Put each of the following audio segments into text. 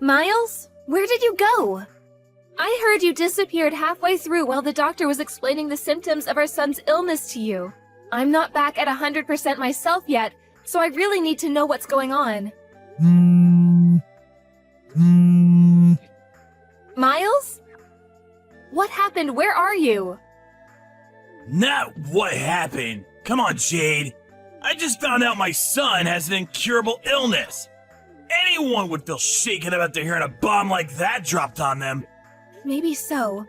Miles, where did you go? I heard you disappeared halfway through while the doctor was explaining the symptoms of our son's illness to you. I'm not back at 100% myself yet, so I really need to know what's going on. Miles? What happened? Where are you? Not what happened. Come on, Jade. I just found out my son has an incurable illness. Anyone would feel shaken up after hearing a bomb like that dropped on them. Maybe so.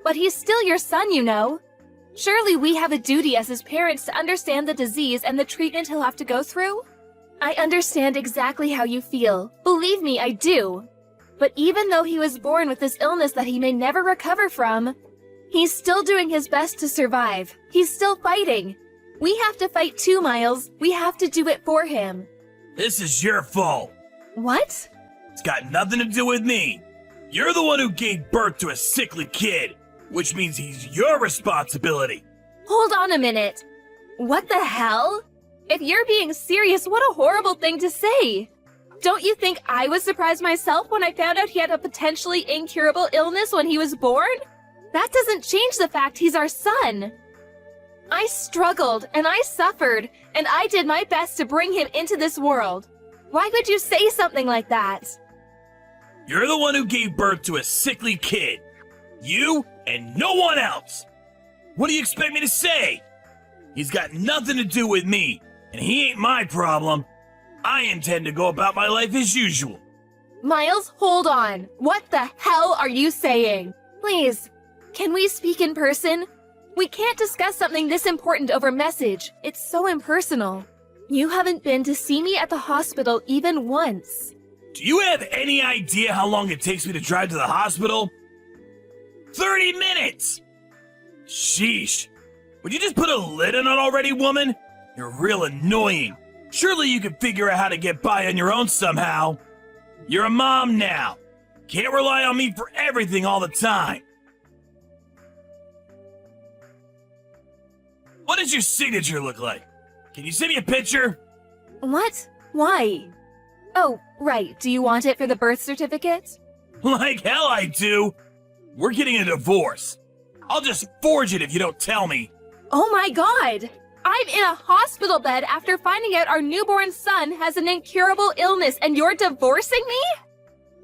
But he's still your son, you know. Surely we have a duty as his parents to understand the disease and the treatment he'll have to go through? I understand exactly how you feel. Believe me, I do. But even though he was born with this illness that he may never recover from, he's still doing his best to survive. He's still fighting. We have to fight too, Miles. We have to do it for him. This is your fault. What? It's got nothing to do with me. You're the one who gave birth to a sickly kid, which means he's your responsibility. Hold on a minute. What the hell? If you're being serious, what a horrible thing to say. Don't you think I was surprised myself when I found out he had a potentially incurable illness when he was born? That doesn't change the fact he's our son. I struggled and I suffered, and I did my best to bring him into this world. Why would you say something like that? You're the one who gave birth to a sickly kid. You and no one else. What do you expect me to say? He's got nothing to do with me, and he ain't my problem. I intend to go about my life as usual. Miles, hold on. What the hell are you saying? Please, can we speak in person? We can't discuss something this important over message. It's so impersonal. You haven't been to see me at the hospital even once. Do you have any idea how long it takes me to drive to the hospital? 30 minutes! Sheesh. Would you just put a lid on it already, woman? You're real annoying. Surely you can figure out how to get by on your own somehow. You're a mom now. Can't rely on me for everything all the time. What does your signature look like? Can you send me a picture? What? Why? Oh, right. Do you want it for the birth certificate? Like hell I do. We're getting a divorce. I'll just forge it if you don't tell me. Oh my god! I'm in a hospital bed after finding out our newborn son has an incurable illness and you're divorcing me?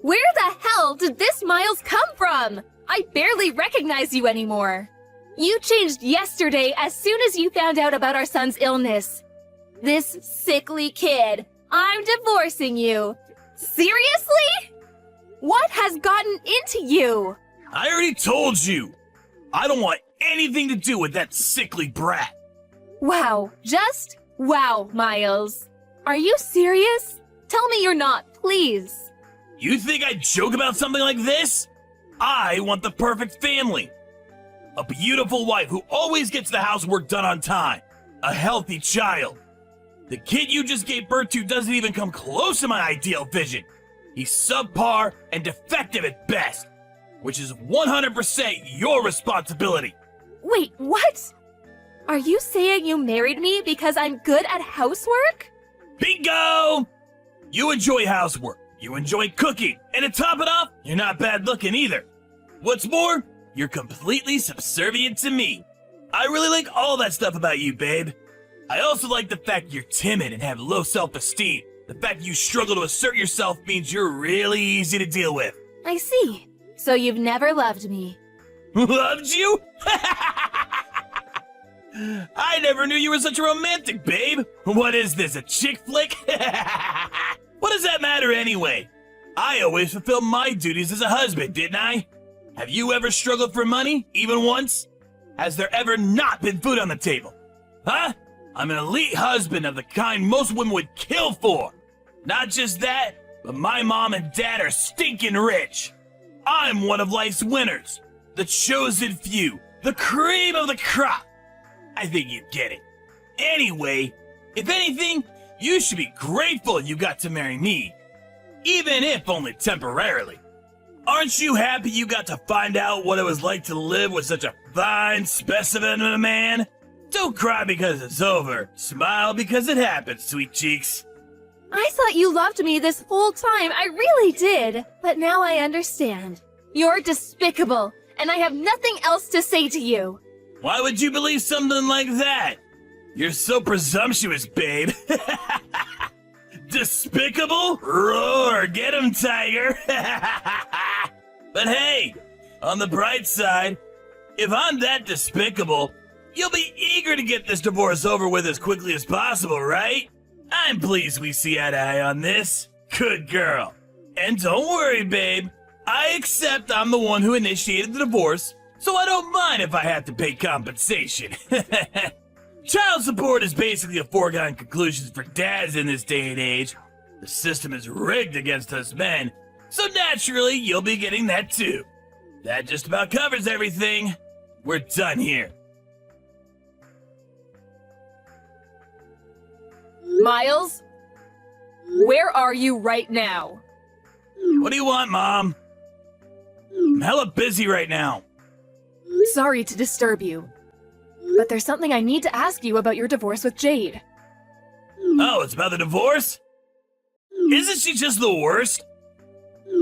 Where the hell did this Miles come from? I barely recognize you anymore. You changed yesterday as soon as you found out about our son's illness. This sickly kid. I'm divorcing you. Seriously? What has gotten into you? I already told you. I don't want anything to do with that sickly brat. Wow, just wow, Miles. Are you serious? Tell me you're not, please. You think I'd joke about something like this? I want the perfect family. A beautiful wife who always gets the housework done on time. A healthy child. The kid you just gave birth to doesn't even come close to my ideal vision. He's subpar and defective at best, which is 100% your responsibility. Wait, what? Are you saying you married me because I'm good at housework? Bingo! You enjoy housework, you enjoy cooking, and to top it off, you're not bad looking either. What's more, you're completely subservient to me. I really like all that stuff about you, babe. I also like the fact you're timid and have low self-esteem. The fact you struggle to assert yourself means you're really easy to deal with. I see. So you've never loved me. Loved you? I never knew you were such a romantic, babe. What is this, a chick flick? What does that matter anyway? I always fulfill my duties as a husband, didn't I? Have you ever struggled for money, even once? Has there ever not been food on the table? Huh? I'm an elite husband of the kind most women would kill for. Not just that, but my mom and dad are stinking rich. I'm one of life's winners. The chosen few. The cream of the crop. I think you get it. Anyway, if anything, you should be grateful you got to marry me. Even if only temporarily. Aren't you happy you got to find out what it was like to live with such a fine specimen of a man? Don't cry because it's over. Smile because it happened, sweet cheeks. I thought you loved me this whole time, I really did. But now I understand. You're despicable, and I have nothing else to say to you. Why would you believe something like that? You're so presumptuous, babe. Despicable? Roar, get him, tiger. But hey, on the bright side, if I'm that despicable, you'll be eager to get this divorce over with as quickly as possible, right? I'm pleased we see eye to eye on this. Good girl. And don't worry, babe. I accept I'm the one who initiated the divorce, so I don't mind if I have to pay compensation. Child support is basically a foregone conclusion for dads in this day and age. The system is rigged against us men, so naturally you'll be getting that too. That just about covers everything. We're done here. Miles? Where are you right now? What do you want, Mom? I'm hella busy right now. Sorry to disturb you, but there's something I need to ask you about your divorce with Jade. Oh, it's about the divorce? Isn't she just the worst?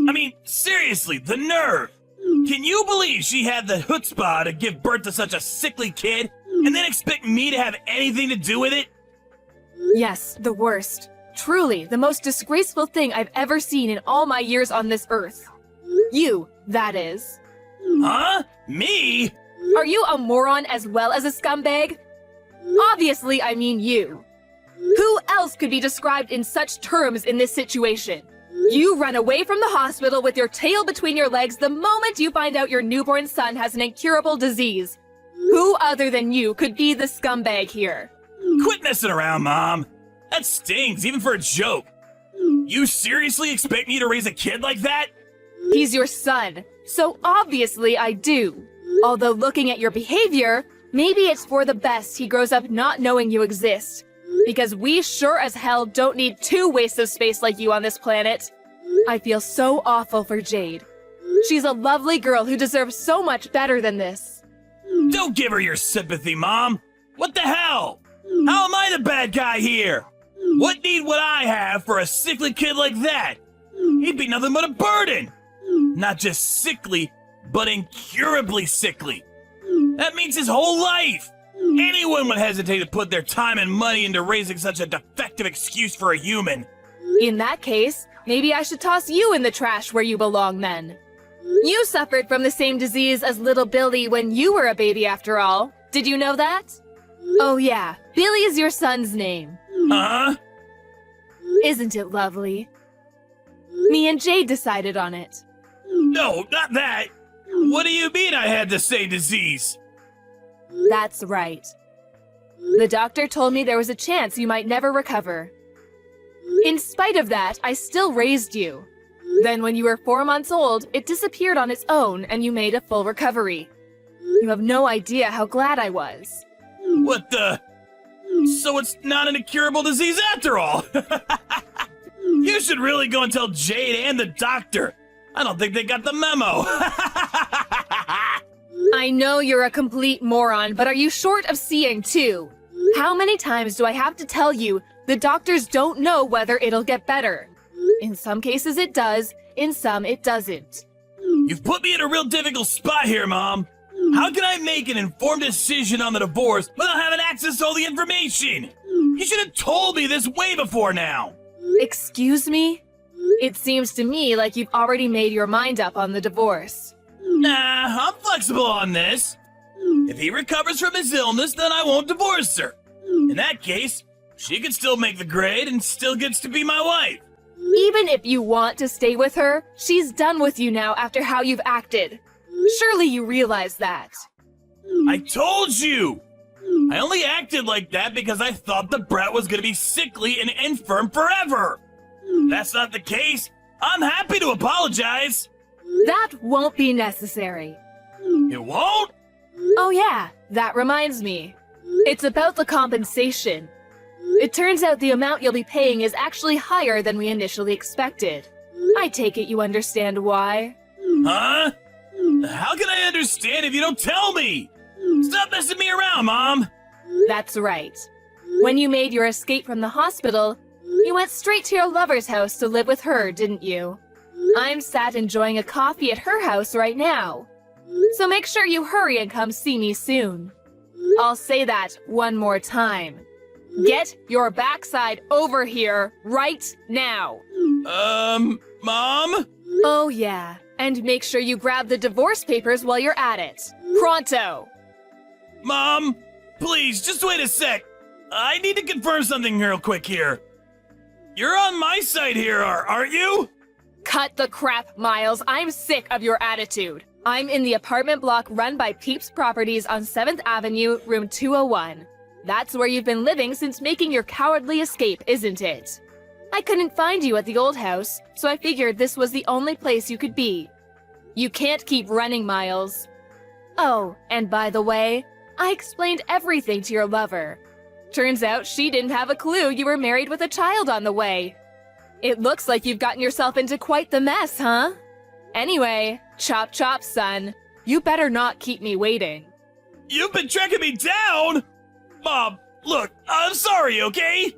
I mean, seriously, the nerve! Can you believe she had the chutzpah to give birth to such a sickly kid and then expect me to have anything to do with it? Yes, the worst. Truly, the most disgraceful thing I've ever seen in all my years on this earth. You, that is. Huh? Me? Are you a moron as well as a scumbag? Obviously, I mean you. Who else could be described in such terms in this situation? You run away from the hospital with your tail between your legs the moment you find out your newborn son has an incurable disease. Who other than you could be the scumbag here? Quit messing around, Mom. That stings, even for a joke. You seriously expect me to raise a kid like that? He's your son, so obviously I do. Although looking at your behavior, maybe it's for the best he grows up not knowing you exist. Because we sure as hell don't need two wastes of space like you on this planet. I feel so awful for Jade. She's a lovely girl who deserves so much better than this. Don't give her your sympathy, Mom. What the hell? How am I the bad guy here? What need would I have for a sickly kid like that? He'd be nothing but a burden. Not just sickly, but incurably sickly. That means his whole life. Anyone would hesitate to put their time and money into raising such a defective excuse for a human. In that case, maybe I should toss you in the trash where you belong then. You suffered from the same disease as little Billy when you were a baby after all. Did you know that? Oh yeah, Billy is your son's name. Huh? Isn't it lovely? Me and Jade decided on it. No, not that. What do you mean I had the same disease? That's right. The doctor told me there was a chance you might never recover. In spite of that, I still raised you. Then when you were 4 months old, it disappeared on its own and you made a full recovery. You have no idea how glad I was. What the? So it's not an incurable disease after all. You should really go and tell Jade and the doctor. I don't think they got the memo. I know you're a complete moron, but are you short of seeing too? How many times do I have to tell you the doctors don't know whether it'll get better? In some cases it does, in some it doesn't. You've put me in a real difficult spot here, Mom. How can I make an informed decision on the divorce without having access to all the information? You should have told me this way before now. Excuse me? It seems to me like you've already made your mind up on the divorce. Nah, I'm flexible on this. If he recovers from his illness, then I won't divorce her. In that case, she can still make the grade and still gets to be my wife. Even if you want to stay with her, she's done with you now after how you've acted. Surely you realize that. I told you! I only acted like that because I thought the brat was gonna be sickly and infirm forever. If that's not the case, I'm happy to apologize. That won't be necessary. It won't? Oh yeah, that reminds me. It's about the compensation. It turns out the amount you'll be paying is actually higher than we initially expected. I take it you understand why. Huh? How can I understand if you don't tell me? Stop messing me around, Mom. That's right. When you made your escape from the hospital, You went straight to your lover's house to live with her, didn't you? I'm sat enjoying a coffee at her house right now. So make sure you hurry and come see me soon. I'll say that one more time. Get your backside over here right now. Mom? Oh yeah, and make sure you grab the divorce papers while you're at it. Pronto! Mom, please, just wait a sec. I need to confirm something real quick here. You're on my side here, aren't you? Cut the crap, Miles. I'm sick of your attitude. I'm in the apartment block run by Peeps Properties on 7th Avenue, room 201. That's where you've been living since making your cowardly escape, isn't it? I couldn't find you at the old house, so I figured this was the only place you could be. You can't keep running, Miles. Oh, and by the way, I explained everything to your lover. Turns out she didn't have a clue you were married with a child on the way. It looks like you've gotten yourself into quite the mess, huh? Anyway, chop chop, son. You better not keep me waiting. You've been tracking me down? Mom, look, I'm sorry, okay?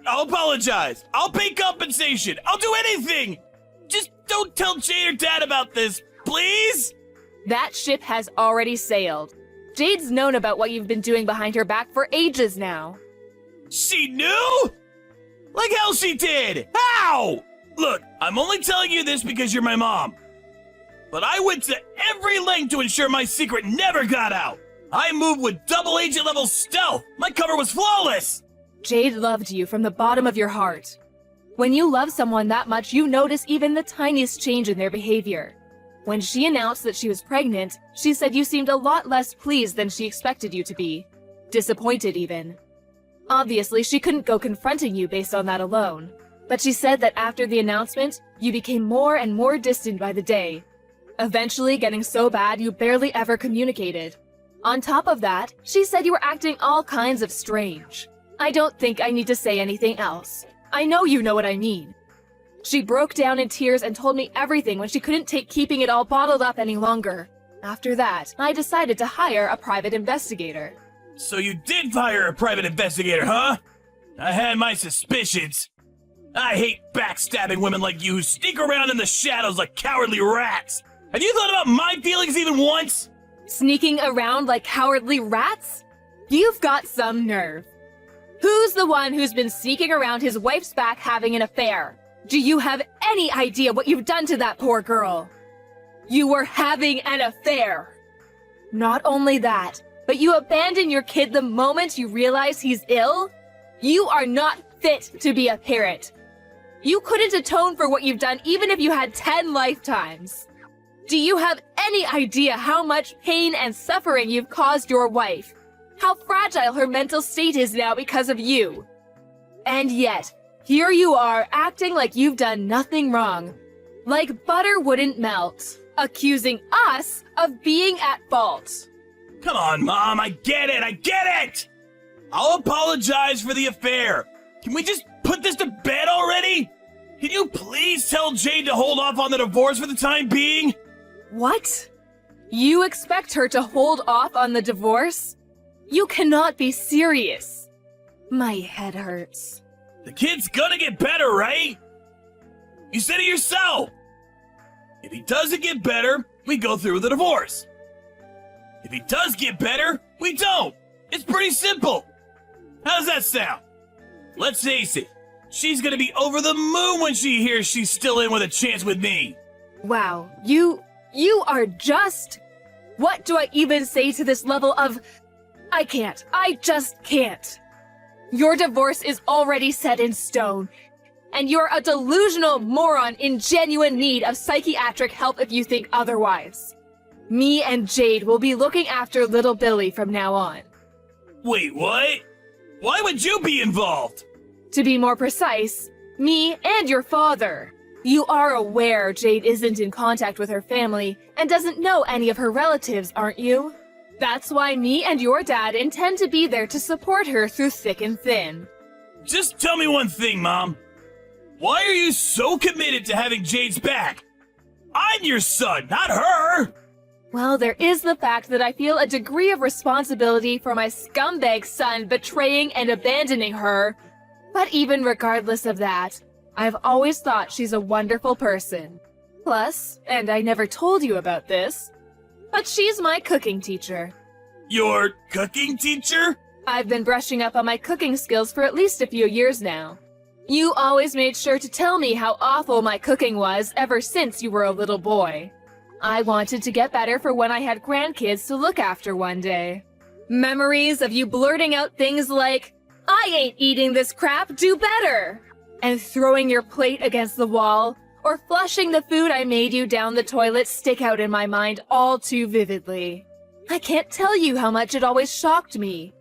I'll apologize. I'll pay compensation. I'll do anything. Just don't tell Jade or Dad about this, please? That ship has already sailed. Jade's known about what you've been doing behind her back for ages now. She knew? Like hell she did! How? Look, I'm only telling you this because you're my mom. But I went to every length to ensure my secret never got out. I moved with double agent level stealth. My cover was flawless. Jade loved you from the bottom of your heart. When you love someone that much, you notice even the tiniest change in their behavior. When she announced that she was pregnant, she said you seemed a lot less pleased than she expected you to be. Disappointed even. Obviously, she couldn't go confronting you based on that alone. But she said that after the announcement, you became more and more distant by the day. Eventually getting so bad you barely ever communicated. On top of that, she said you were acting all kinds of strange. I don't think I need to say anything else. I know you know what I mean. She broke down in tears and told me everything when she couldn't take keeping it all bottled up any longer. After that, I decided to hire a private investigator. So you did hire a private investigator, huh? I had my suspicions. I hate backstabbing women like you who sneak around in the shadows like cowardly rats. Have you thought about my feelings even once? Sneaking around like cowardly rats? You've got some nerve. Who's the one who's been sneaking around his wife's back having an affair? Do you have any idea what you've done to that poor girl? You were having an affair. Not only that, but you abandon your kid the moment you realize he's ill? You are not fit to be a parent. You couldn't atone for what you've done even if you had 10 lifetimes. Do you have any idea how much pain and suffering you've caused your wife? How fragile her mental state is now because of you? And yet, here you are acting like you've done nothing wrong. Like butter wouldn't melt, accusing us of being at fault. Come on, Mom, I get it! I'll apologize for the affair. Can we just put this to bed already? Can you please tell Jade to hold off on the divorce for the time being? What? You expect her to hold off on the divorce? You cannot be serious. My head hurts. The kid's gonna get better, right? You said it yourself. If he doesn't get better, we go through with the divorce. If he does get better, we don't. It's pretty simple. How does that sound? Let's face it, she's gonna be over the moon when she hears she's still in with a chance with me. Wow, you are just... What do I even say to this level of... I just can't. Your divorce is already set in stone, and you're a delusional moron in genuine need of psychiatric help if you think otherwise. Me and Jade will be looking after little Billy from now on. Wait, what? Why would you be involved? To be more precise, me and your father. You are aware Jade isn't in contact with her family and doesn't know any of her relatives, aren't you? That's why me and your dad intend to be there to support her through thick and thin. Just tell me one thing, Mom. Why are you so committed to having Jade's back? I'm your son, not her! Well, there is the fact that I feel a degree of responsibility for my scumbag son betraying and abandoning her. But even regardless of that, I've always thought she's a wonderful person. Plus, and I never told you about this, but she's my cooking teacher. Your cooking teacher? I've been brushing up on my cooking skills for at least a few years now. You always made sure to tell me how awful my cooking was ever since you were a little boy. I wanted to get better for when I had grandkids to look after one day. Memories of you blurting out things like, "I ain't eating this crap, do better!" and throwing your plate against the wall, or flushing the food I made you down the toilet stick out in my mind all too vividly. I can't tell you how much it always shocked me.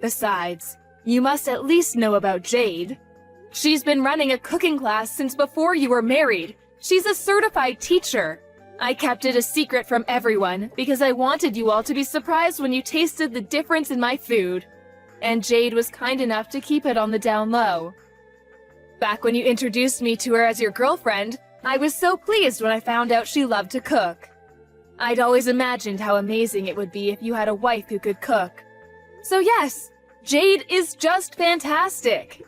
Besides, you must at least know about Jade. She's been running a cooking class since before you were married. She's a certified teacher. I kept it a secret from everyone because I wanted you all to be surprised when you tasted the difference in my food. And Jade was kind enough to keep it on the down low. Back when you introduced me to her as your girlfriend, I was so pleased when I found out she loved to cook. I'd always imagined how amazing it would be if you had a wife who could cook. So yes, Jade is just fantastic.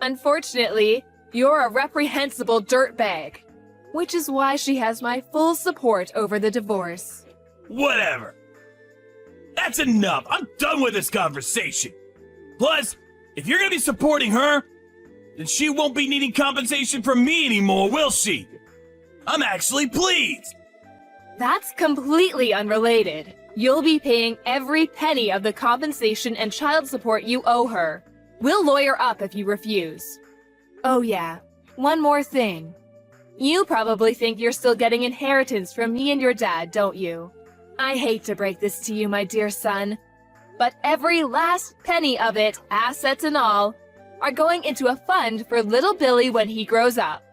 Unfortunately, you're a reprehensible dirtbag, which is why she has my full support over the divorce. Whatever. That's enough. I'm done with this conversation. Plus, if you're gonna be supporting her, then she won't be needing compensation from me anymore, will she? I'm actually pleased. That's completely unrelated. You'll be paying every penny of the compensation and child support you owe her. We'll lawyer up if you refuse. Oh yeah, one more thing. You probably think you're still getting inheritance from me and your dad, don't you? I hate to break this to you, my dear son, but every last penny of it, assets and all, are going into a fund for little Billy when he grows up.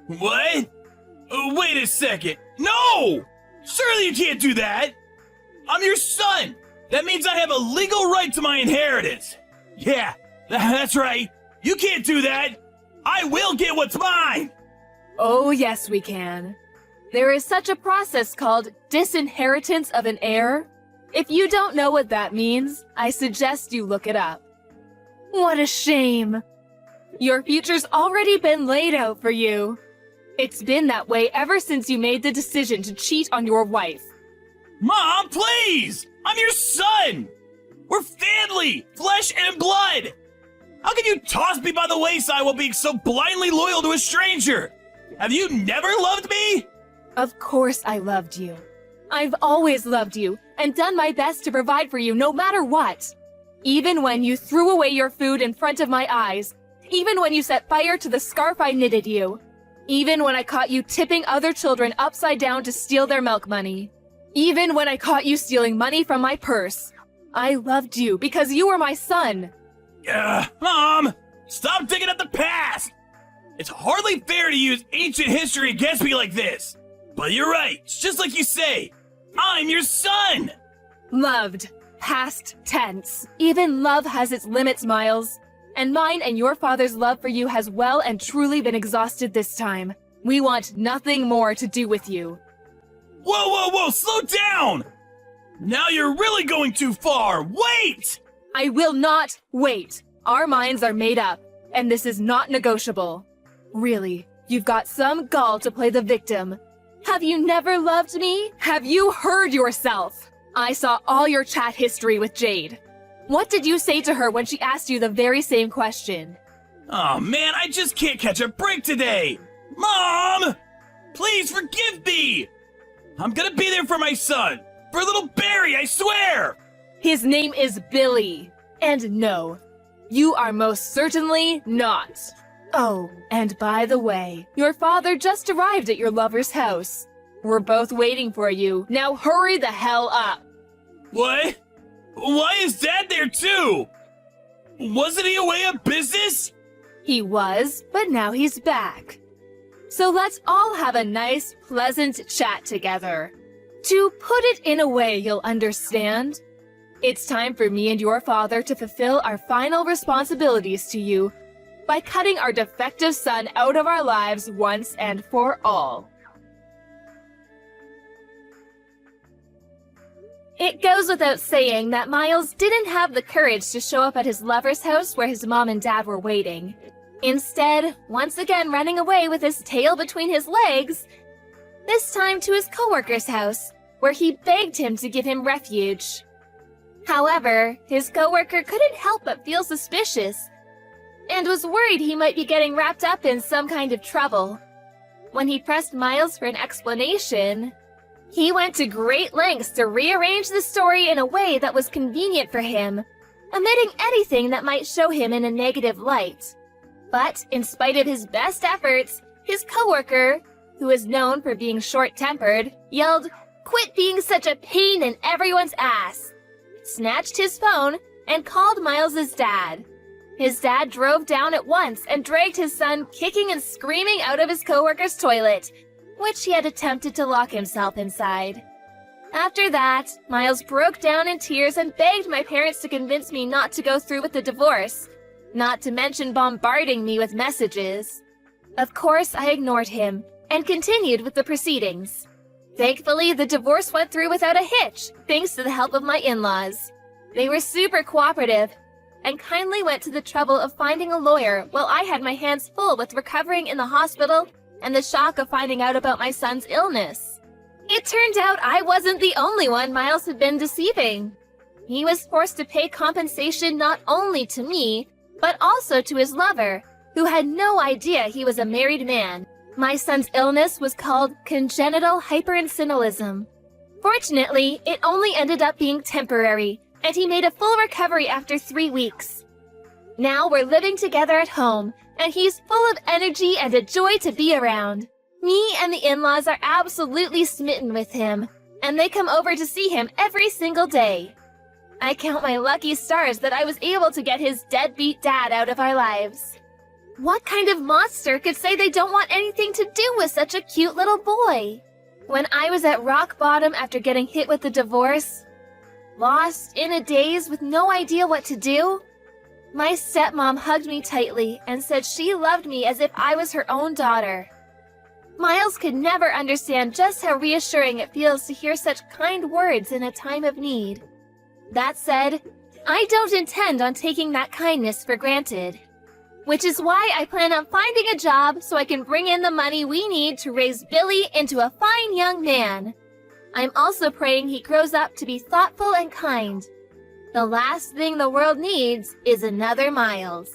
What? Wait a second. No! Surely you can't do that! I'm your son! That means I have a legal right to my inheritance! Yeah, that's right. You can't do that! I will get what's mine! Oh yes, we can. There is such a process called disinheritance of an heir. If you don't know what that means, I suggest you look it up. What a shame. Your future's already been laid out for you. It's been that way ever since you made the decision to cheat on your wife. Mom, please! I'm your son! We're family! Flesh and blood! How can you toss me by the wayside while being so blindly loyal to a stranger? Have you never loved me? Of course I loved you. I've always loved you and done my best to provide for you no matter what. Even when you threw away your food in front of my eyes. Even when you set fire to the scarf I knitted you. Even when I caught you tipping other children upside down to steal their milk money. Even when I caught you stealing money from my purse. I loved you because you were my son. Mom! Stop digging at the past! It's hardly fair to use ancient history against me like this. But you're right, it's just like you say. I'm your son! Loved. Past tense. Even love has its limits, Miles. And mine and your father's love for you has well and truly been exhausted this time. We want nothing more to do with you. Whoa, slow down! Now you're really going too far, wait! I will not wait. Our minds are made up, and this is not negotiable. Really, you've got some gall to play the victim. Have you never loved me? Have you heard yourself? I saw all your chat history with Jade. What did you say to her when she asked you the very same question? Oh man, I just can't catch a break today! Mom! Please forgive me! I'm gonna be there for my son! For little Barry, I swear! His name is Billy. And no, you are most certainly not. Oh, and by the way, your father just arrived at your lover's house. We're both waiting for you. Now hurry the hell up. What? Why is Dad there too? Wasn't he away on business? He was, but now he's back. So let's all have a nice, pleasant chat together. To put it in a way you'll understand, it's time for me and your father to fulfill our final responsibilities to you by cutting our defective son out of our lives once and for all. It goes without saying that Miles didn't have the courage to show up at his lover's house where his mom and dad were waiting. Instead, once again running away with his tail between his legs, this time to his coworker's house, where he begged him to give him refuge. However, his coworker couldn't help but feel suspicious, and was worried he might be getting wrapped up in some kind of trouble. When he pressed Miles for an explanation, he went to great lengths to rearrange the story in a way that was convenient for him, omitting anything that might show him in a negative light. But, in spite of his best efforts, his coworker, who is known for being short-tempered, yelled, "Quit being such a pain in everyone's ass!" snatched his phone, and called Miles's dad. His dad drove down at once and dragged his son kicking and screaming out of his coworker's toilet, which he had attempted to lock himself inside. After that, Miles broke down in tears and begged my parents to convince me not to go through with the divorce, not to mention bombarding me with messages. Of course, I ignored him and continued with the proceedings. Thankfully, the divorce went through without a hitch, thanks to the help of my in-laws. They were super cooperative and kindly went to the trouble of finding a lawyer while I had my hands full with recovering in the hospital and the shock of finding out about my son's illness. It turned out I wasn't the only one Miles had been deceiving. He was forced to pay compensation not only to me, but also to his lover, who had no idea he was a married man. My son's illness was called congenital hyperinsulinism. Fortunately, it only ended up being temporary, and he made a full recovery after 3 weeks. Now we're living together at home, and he's full of energy and a joy to be around. Me and the in-laws are absolutely smitten with him, and they come over to see him every single day. I count my lucky stars that I was able to get his deadbeat dad out of our lives. What kind of monster could say they don't want anything to do with such a cute little boy? When I was at rock bottom after getting hit with the divorce, lost in a daze with no idea what to do, my stepmom hugged me tightly and said she loved me as if I was her own daughter. Miles could never understand just how reassuring it feels to hear such kind words in a time of need. That said, I don't intend on taking that kindness for granted, which is why I plan on finding a job so I can bring in the money we need to raise Billy into a fine young man. I'm also praying he grows up to be thoughtful and kind. The last thing the world needs is another Miles.